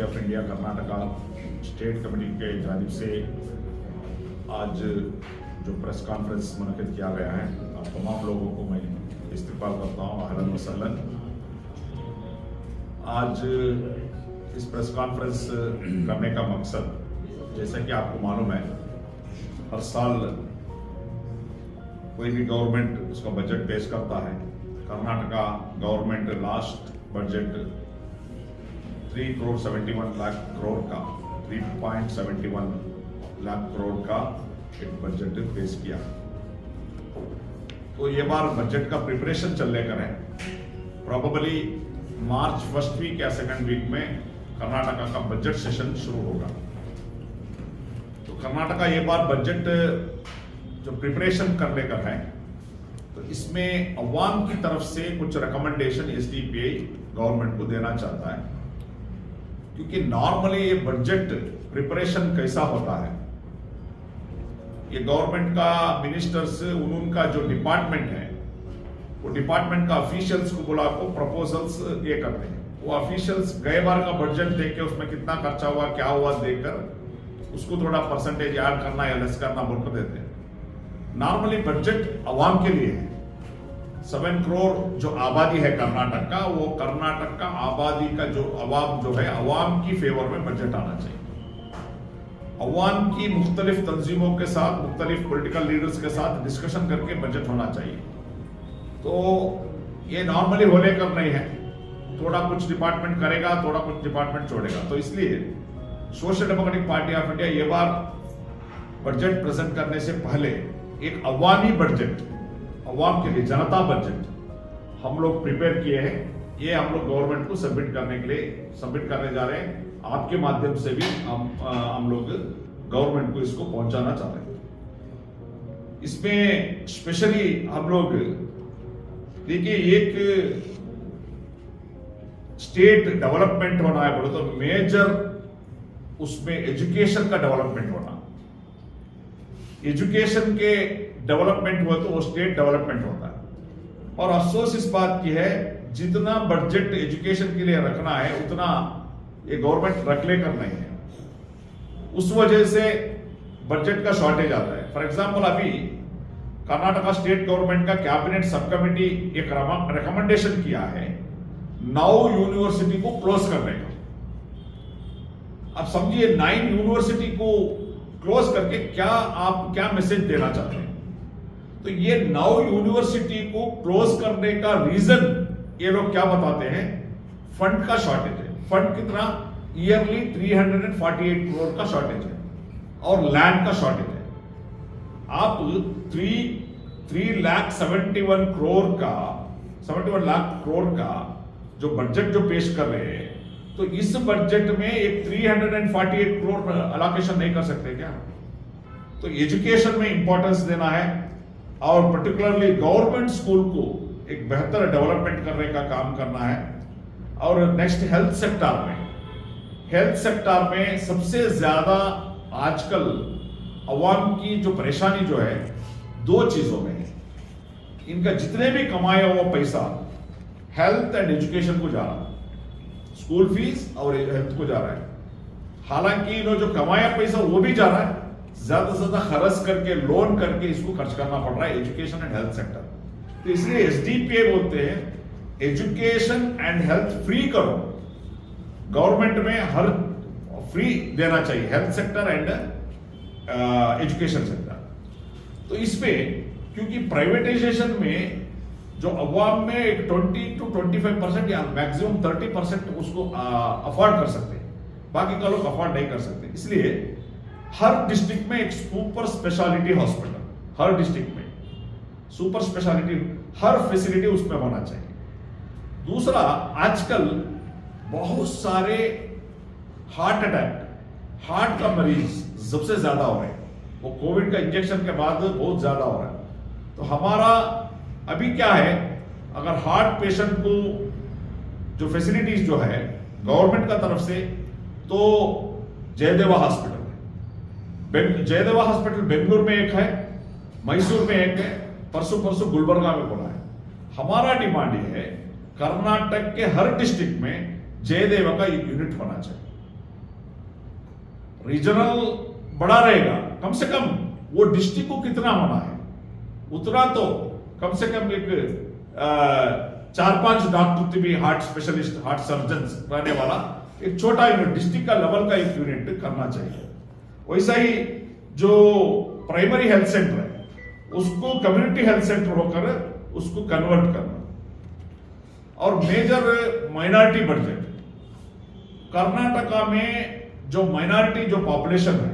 Of India Karnataka state committee के जानिब से आज जो प्रेस कॉन्फ्रेंस मुनक़िद किया गया है, आप तमाम लोगों को मैं इस्तकबाल करता हूँ। अहलन व सहलन। आज इस प्रेस कॉन्फ्रेंस करने का मकसद, जैसा कि आपको मालूम है, हर साल कोई भी गवर्नमेंट उसका बजट पेश करता है। Karnataka government last budget 3.71 crore का 3.71 लाख करोड़ का एक बजट पेश किया। तो ये बार बजट का प्रिपरेशन चल लेकर है। प्रोबेबली मार्च फर्स्ट वीक या सेकंड वीक में कर्नाटका का बजट सेशन शुरू होगा। तो कर्नाटका ये बार बजट जो प्रिपरेशन कर लेकर है, तो इसमें अवाम की तरफ से कुछ रिकमेंडेशन एसडीपीआई गवर्नमेंट को देना चाहता है। क्योंकि नॉर्मली ये बजट प्रिपरेशन कैसा होता है, ये गवर्नमेंट का मिनिस्टर्स उनका जो डिपार्टमेंट है, वो डिपार्टमेंट का ऑफिशियल्स को बुला को प्रपोजल्स ये करते हैं। वो ऑफिशियल्स गए बार का बजट देख के उसमें कितना खर्चा हुआ, क्या हुआ देखकर उसको थोड़ा परसेंटेज ऐड करना या लेस करना बोल कर देते हैं। नॉर्मली बजट अवाम के लिए है। 7 करोड़ जो आबादी है कर्नाटक का, वो कर्नाटक का आबादी का जो अवाम जो है, अवाम की फेवर में बजट आना चाहिए। अवाम की मुख्तलिफ तंजीमों के साथ, मुख्तलिफ पॉलिटिकल लीडर्स के साथ डिस्कशन करके बजट होना चाहिए। तो ये नॉर्मली होने कर नहीं है, थोड़ा कुछ डिपार्टमेंट करेगा, थोड़ा कुछ डिपार्टमेंट छोड़ेगा। तो इसलिए social democratic party of India ये बार बजट प्रेजेंट करने से पहले एक अवामी बजट, अवाम के लिए जनता बजट हम लोग प्रिपेयर किए हैं। ये हम लोग गवर्नमेंट को सबमिट करने के लिए सबमिट करने जा रहे हैं। आपके माध्यम से भी हम लोग गवर्नमेंट को इसको पहुंचाना चाह रहे हैं। इसमें स्पेशली हम लोग देखिए, एक स्टेट डेवलपमेंट होना है बोले तो मेजर उसमें एजुकेशन का डेवलपमेंट होना। एजुकेशन के डेवलपमेंट हुआ तो वो स्टेट डेवलपमेंट होता है। और अफसोस इस बात की है, जितना बजट एजुकेशन के लिए रखना है उतना ये गवर्नमेंट रख लेकर नहीं है। उस वजह से बजट का शॉर्टेज आता है। फॉर एग्जांपल, अभी कर्नाटका स्टेट गवर्नमेंट का कैबिनेट सब कमेटी एक रिकमेंडेशन किया है 9 यूनिवर्सिटी को क्लोज करने का। अब समझिए, 9 यूनिवर्सिटी को क्लोज करके आप क्या मैसेज देना चाहते हैं। तो ये 9 यूनिवर्सिटी को क्लोज करने का रीजन ये लोग क्या बताते हैं, फंड का शॉर्टेज है। फंड कितना, ईयरली 348 करोड़ का शॉर्टेज है और लैंड का शॉर्टेज है। आप 3,71 करोड़ का 71 लाख करोड़ का जो बजट जो पेश कर रहे हैं, तो इस बजट में एक 348 करोड़ अलोकेशन नहीं कर सकते क्या? तो एजुकेशन में इंपॉर्टेंस देना है और पर्टिकुलरली गवर्नमेंट स्कूल को एक बेहतर डेवलपमेंट करने का काम करना है। और नेक्स्ट हेल्थ सेक्टर में सबसे ज्यादा आजकल अवाम की जो परेशानी जो है, 2 चीजों में है। इनका जितने भी कमाया हुआ पैसा हेल्थ एंड एजुकेशन को जा रहा है, स्कूल फीस और हेल्थ को जा रहा है। हालांकि इन्होंने जो कमाया पैसा वो भी जा रहा है, ज्यादा से ज्यादा खर्च करके, लोन करके इसको खर्च करना पड़ रहा है एजुकेशन एंड हेल्थ सेक्टर। तो इसलिए एसडीपीआई बोलते हैं एजुकेशन एंड हेल्थ फ्री करो। गवर्नमेंट में हर फ्री देना चाहिए, health sector and education sector. तो इसमें क्योंकि प्राइवेटाइजेशन में जो अवाम में एक 20 to 25% या मैक्सिमम 30% उसको अफोर्ड कर सकते हैं, बाकी का लोग अफोर्ड नहीं कर सकते। इसलिए हर डिस्ट्रिक्ट में एक सुपर स्पेशलिटी हॉस्पिटल, हर डिस्ट्रिक्ट में सुपर स्पेशलिटी हर फैसिलिटी उसमें होना चाहिए। दूसरा, आजकल बहुत सारे हार्ट अटैक, हार्ट का मरीज सबसे ज्यादा हो रहे हैं। वो कोविड का इंजेक्शन के बाद बहुत ज्यादा हो रहा है। तो हमारा अभी क्या है, अगर हार्ट पेशेंट को जो फैसिलिटीज जो है गवर्नमेंट का तरफ से, तो जयदेवा हॉस्पिटल जयदेवा हॉस्पिटल बेंगलुरु में एक है, मैसूर में एक है, परसों गुलबर्गा में बोला है। हमारा डिमांड ये है कर्नाटक के हर डिस्ट्रिक्ट में जयदेवा का यूनिट होना चाहिए। रीजनल बड़ा रहेगा, कम से कम वो डिस्ट्रिक्ट को कितना होना है उतना तो कम से कम एक 4-5 डॉक्टर भी, हार्ट स्पेशलिस्ट, हार्ट सर्जन रहने वाला एक छोटा यूनिट, डिस्ट्रिक्ट का लेवल का एक यूनिट करना चाहिए। वैसा ही जो प्राइमरी हेल्थ सेंटर है उसको कम्युनिटी हेल्थ सेंटर होकर उसको कन्वर्ट करना। और मेजर माइनॉरिटी बजट, कर्नाटका में जो माइनॉरिटी जो पॉपुलेशन है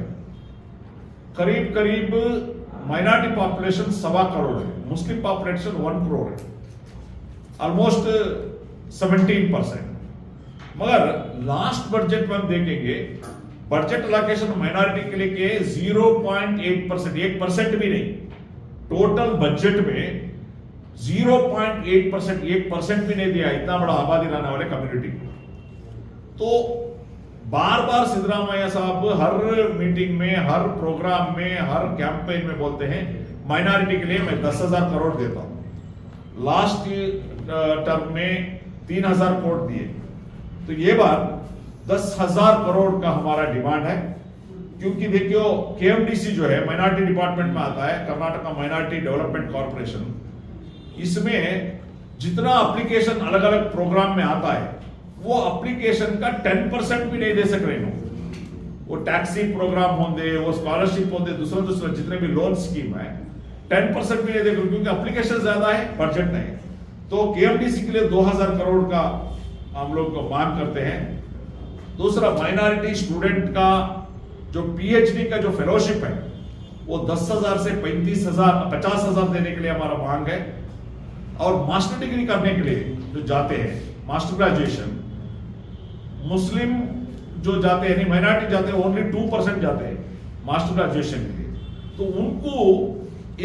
करीब करीब माइनॉरिटी पॉपुलेशन 1.25 करोड़ है, मुस्लिम पॉपुलेशन 1 करोड़ है, ऑलमोस्ट 17%। मगर लास्ट बजट में हम देखेंगे बजट अलोकेशन माइनॉरिटी के लिए के 0.8%, 1% भी नहीं, टोटल बजट में 0.8%, 1% भी नहीं दिया इतना बड़ा आबादी रहने वाले कम्युनिटी को। तो बार बार सिद्धरामैया साहब हर मीटिंग में, हर प्रोग्राम में, हर कैंपेन में बोलते हैं माइनॉरिटी के लिए मैं 10,000 करोड़ देता हूं। लास्ट टर्म में 3,000 करोड़ दिए, तो ये बार 10,000 करोड़ का हमारा डिमांड है। क्योंकि देखियो केएमडीसी जो है माइनॉरिटी डिपार्टमेंट में आता है, कर्नाटका माइनॉरिटी डेवलपमेंट कॉर्पोरेशन, इसमें जितना एप्लीकेशन अलग अलग प्रोग्राम में आता है वो एप्लीकेशन का 10% भी नहीं दे सक रहे हो। वो टैक्सी प्रोग्राम होंगे, वो स्कॉलरशिप होंगे, दूसरा जितने भी लोन स्कीम है 10% भी नहीं दे, क्योंकि एप्लीकेशन ज्यादा है, बजट नहीं। तो केएमडीसी के लिए 2,000 करोड़ का हम लोग को मांग करते हैं। दूसरा, माइनॉरिटी स्टूडेंट का जो पीएचडी का जो फेलोशिप है वो 10,000 से 50,000 देने के लिए हमारा मांग है। और मास्टर डिग्री करने के लिए जो जाते हैं, मास्टर ग्रेजुएशन, मुस्लिम जो जाते हैं, नहीं माइनॉरिटी जाते हैं, ओनली 2% जाते हैं मास्टर ग्रेजुएशन के लिए। तो उनको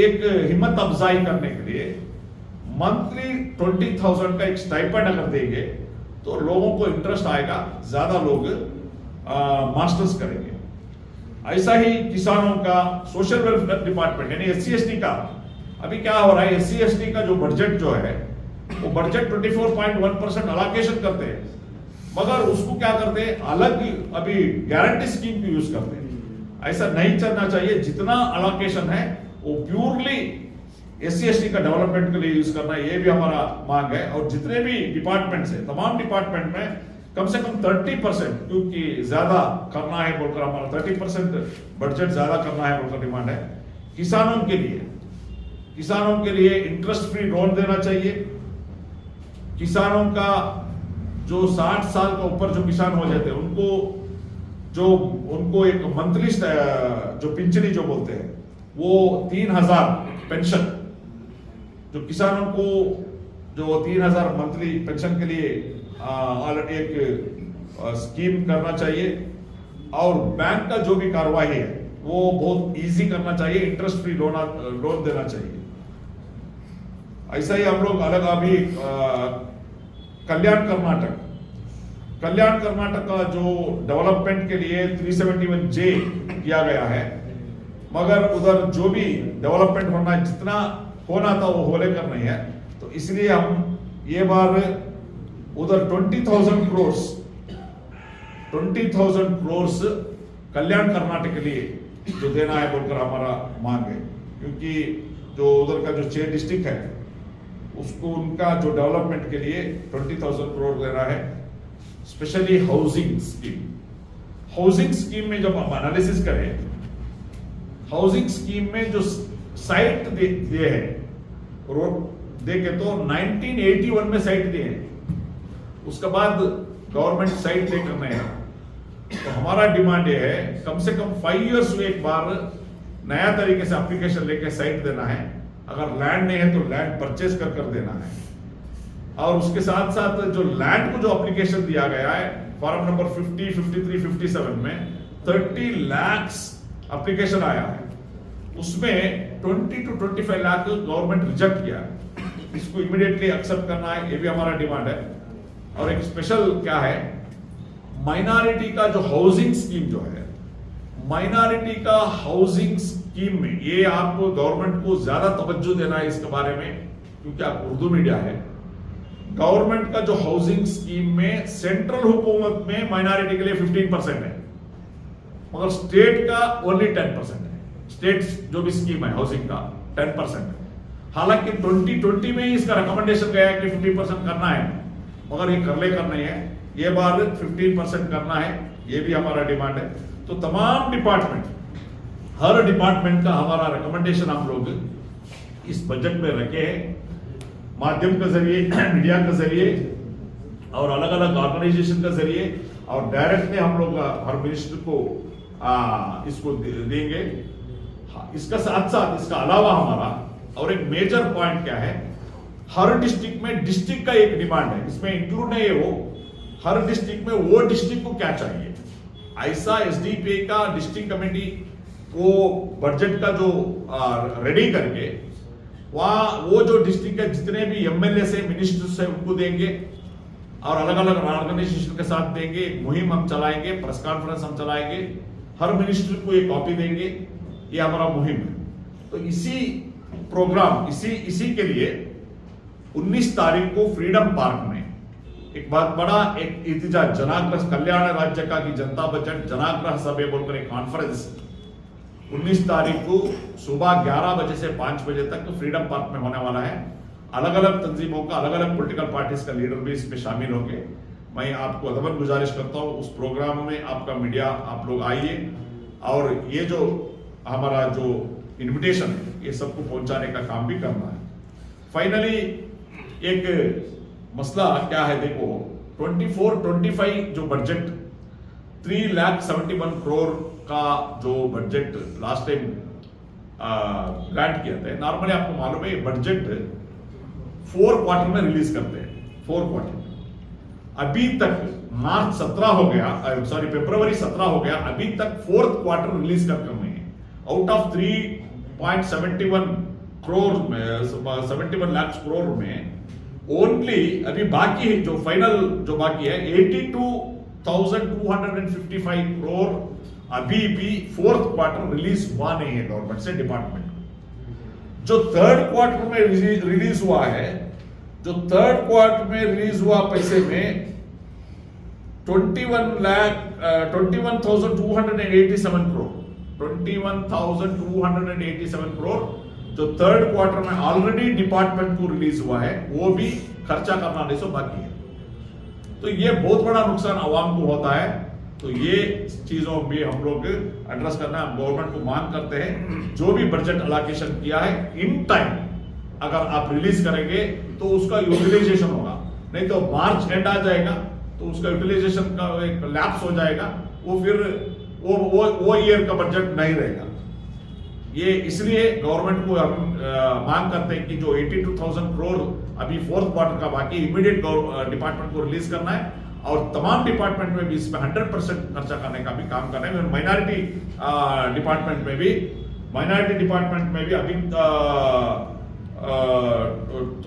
एक हिम्मत अफजाई करने के लिए मंथली 20,000 का एक स्टाइपेंड अगर देंगे तो लोगों को इंटरेस्ट आएगा, ज्यादा लोग मास्टर्स करेंगे। ऐसा ही किसानों का सोशल वेलफेयर डिपार्टमेंट यानी SC/ST का अभी क्या हो रहा है, SC/ST का जो बजट जो है वो बजट 24.1% अलोकेशन करते हैं, मगर उसको क्या करते हैं अलग अभी गारंटी स्कीम की यूज करते हैं। ऐसा नहीं चलना चाहिए, जितना अलोकेशन है वो प्योरली SC/ST का डेवलपमेंट के लिए यूज करना, ये भी हमारा मांग है। और जितने भी डिपार्टमेंट्स है, तमाम डिपार्टमेंट में कम से कम 30%, क्योंकि ज्यादा करना है बोलकर हमारा 30% बजट ज्यादा करना है बोलकर डिमांड है। किसानों के लिए इंटरेस्ट फ्री लोन देना चाहिए। किसानों का जो 60 साल का ऊपर जो किसान हो जाते हैं उनको एक मंथली जो पिंचनी जो बोलते हैं वो 3,000 पेंशन, जो किसानों को जो 3,000 मंथली पेंशन के लिए ऑलरेडी एक स्कीम करना चाहिए। और बैंक का जो भी कार्रवाई है वो बहुत इजी करना चाहिए, इंटरेस्ट फ्री लोन देना चाहिए। ऐसा ही हम लोग अलग अभी कल्याण कर्नाटक का जो डेवलपमेंट के लिए 371J किया गया है, मगर उधर जो भी डेवलपमेंट होना जितना होना था वो होले कर नहीं है। तो इसलिए हम ये बार उधर 20,000 करोड़ कल्याण कर्नाटक के लिए जो देना है बोलकर हमारा मांग है। क्योंकि जो उधर का जो 6 डिस्ट्रिक्ट है उसको उनका जो डेवलपमेंट के लिए 20,000 करोड़ देना है। स्पेशली हाउसिंग स्कीम में जब हम एनालिसिस करें, हाउसिंग स्कीम में जो साइट दिए हैं रोड देखे तो 1981 में साइट दिए हैं, उसके बाद गवर्नमेंट साइट लेकर नहीं है। तो हमारा डिमांड ये है कम से कम 5 इयर्स में एक बार नया तरीके से एप्लीकेशन लेके साइट देना है। अगर लैंड नहीं है तो लैंड परचेज कर देना है। और उसके साथ साथ जो लैंड को जो एप्लीकेशन दिया गया है फॉर्म नंबर 50, 53, 57 में 30 लाख एप्लीकेशन आया है, उसमें 20 to 25 लाख गवर्नमेंट रिजेक्ट किया। इसको इमीडिएटली एक्सेप्ट करना है, ये भी हमारा डिमांड है। और एक स्पेशल क्या है, माइनॉरिटी का जो हाउसिंग स्कीम जो है, माइनॉरिटी का हाउसिंग स्कीम में ये आपको गवर्नमेंट को ज्यादा तवज्जो देना है इसके बारे में, क्योंकि आप उर्दू मीडिया है। गवर्नमेंट का जो हाउसिंग स्कीम में सेंट्रल हुकूमत में माइनॉरिटी के लिए 15% है, मगर स्टेट का ओनली 10% है। स्टेट जो भी स्कीम है हाउसिंग का 10% है। हालांकि 2020 में ही इसका रिकमेंडेशन गया है कि 50% करना है, मगर ये कर नहीं है। ये बार 15% करना है, ये भी हमारा डिमांड है। तो तमाम डिपार्टमेंट, हर डिपार्टमेंट का हमारा रिकमेंडेशन हम लोग इस बजट में रखे हैं, माध्यम के जरिए, मीडिया के जरिए और अलग अलग ऑर्गेनाइजेशन के जरिए, और डायरेक्टली हम लोग हर मिनिस्टर को इसको देंगे। इसका साथ साथ इसका अलावा हमारा और एक मेजर पॉइंट क्या है, हर डिस्ट्रिक्ट में डिस्ट्रिक्ट का एक डिमांड है, इसमें इंक्लूड नहीं है वो, हर डिस्ट्रिक्ट में वो डिस्ट्रिक्ट को क्या चाहिए, ऐसा एसडीपीए का डिस्ट्रिक्ट कमेटी वो बजट का जो रेडी करके वहां वो जो डिस्ट्रिक्ट के जितने भी एमएलए से मिनिस्टर्स है उनको देंगे और अलग अलग ऑर्गेनाइजेशन के साथ देंगे। एक मुहिम हम चलाएंगे, प्रेस कॉन्फ्रेंस हम चलाएंगे, हर मिनिस्टर को एक कॉपी देंगे, ये हमारा मुहिम है। तो इसी प्रोग्राम इसी के लिए 19 तारीख को फ्रीडम पार्क में एक बहुत बड़ा एक इतिजाज जनाग्रह कल्याण राज्य का की जनता बजट जनाग्रह सभा बोलकर एक कॉन्फ्रेंस 19 तारीख को सुबह 11 बजे से 5 बजे तक फ्रीडम पार्क में होने वाला है। अलग अलग तंजीमों का, अलग अलग पॉलिटिकल पार्टीज का लीडर भी इसमें शामिल होंगे। मैं आपको अदबन गुजारिश करता हूं उस प्रोग्राम में आपका मीडिया आप लोग आइए और ये जो हमारा जो इन्विटेशन है ये सबको पहुंचाने का काम भी करना है। फाइनली एक मसला क्या है, देखो 24-25 जो बजट 3,71 करोड़ का जो बजट लास्ट टाइम ग्रांट किया था। नॉर्मली आपको मालूम है बजट 4 क्वार्टर में रिलीज करते हैं, 4 क्वार्टर। अभी तक मार्च 17 हो गया, सॉरी फरवरी 17 हो गया, अभी तक 4th क्वार्टर रिलीज कर रहे हैं। आउट ऑफ 3.71 करोड़ में 71 लाख करोड़ में ओनली अभी बाकी है जो फाइनल जो बाकी है 82,255 करोड़ अभी भी 4th क्वार्टर रिलीज हुआ नहीं है गवर्नमेंट से डिपार्टमेंट। जो 3rd क्वार्टर में रिलीज हुआ है, जो 3rd क्वार्टर में रिलीज हुआ पैसे में 21,287 करोड़ 21,287 करोड़ जो 3rd क्वार्टर में ऑलरेडी डिपार्टमेंट को रिलीज हुआ है वो भी खर्चा करना नहीं सो बाकी है। तो ये बहुत बड़ा नुकसान आवाम को होता है। तो ये चीजों भी हम लोग एड्रेस करना है। हम गवर्नमेंट को मांग करते हैं जो भी बजट अलोकेशन किया है इन टाइम अगर आप रिलीज करेंगे तो उसका यूटिलाइजेशन होगा, नहीं तो मार्च एंड आ जाएगा तो उसका यूटिलाइजेशन का एक लैप्स हो जाएगा, वो फिर वो ईयर का बजट नहीं रहेगा। ये इसलिए गवर्नमेंट को हम मांग करते हैं कि जो 82,000 करोड़ अभी 4th क्वार्टर का बाकी इमीडिएट डिपार्टमेंट को रिलीज करना है और तमाम डिपार्टमेंट में भी इसमें 100% खर्चा करने का भी काम करना है। माइनॉरिटी डिपार्टमेंट में भी अभी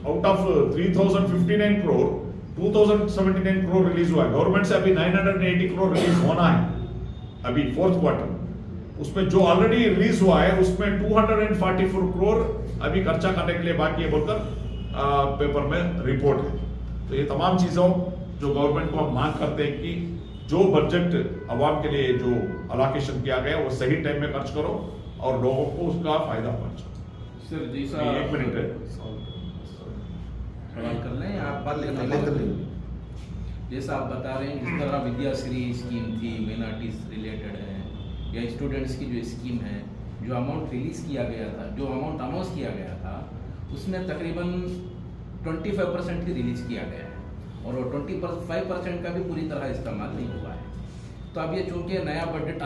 out of 3,059 crore 2,079 crore release हुआ है। गवर्नमेंट से अभी 980 करोड़ रिलीज होना है अभी 4th क्वार्टर। उसमें जो ऑलरेडी रिलीज हुआ है उसमें 244 करोड़ अभी खर्चा करने के लिए बाकी है बोलकर पेपर में रिपोर्ट है। तो ये तमाम चीजों जो गवर्नमेंट को हम मांग करते हैं कि जो बजट अवाम के लिए जो अलोकेशन किया गया वो सही टाइम में खर्च करो और लोगों को उसका फायदा पहुंचाओ। सर जैसा 1 मिनट है, सवाल कर लें आप बात कर लें। जैसा आप बता रहे हैं जिस तरह विद्याश्री स्कीम थी, माइनॉरिटीज रिलेटेड है या स्टूडेंट्स की जो स्कीम है, जो अमाउंट रिलीज किया गया था, जो अमाउंट अनाउंस किया गया था उसमें तकरीबन 25% ही रिलीज किया गया है और 25% का भी पूरी तरह इस्तेमाल नहीं हुआ है। तो अब ये चूंकि नया बजट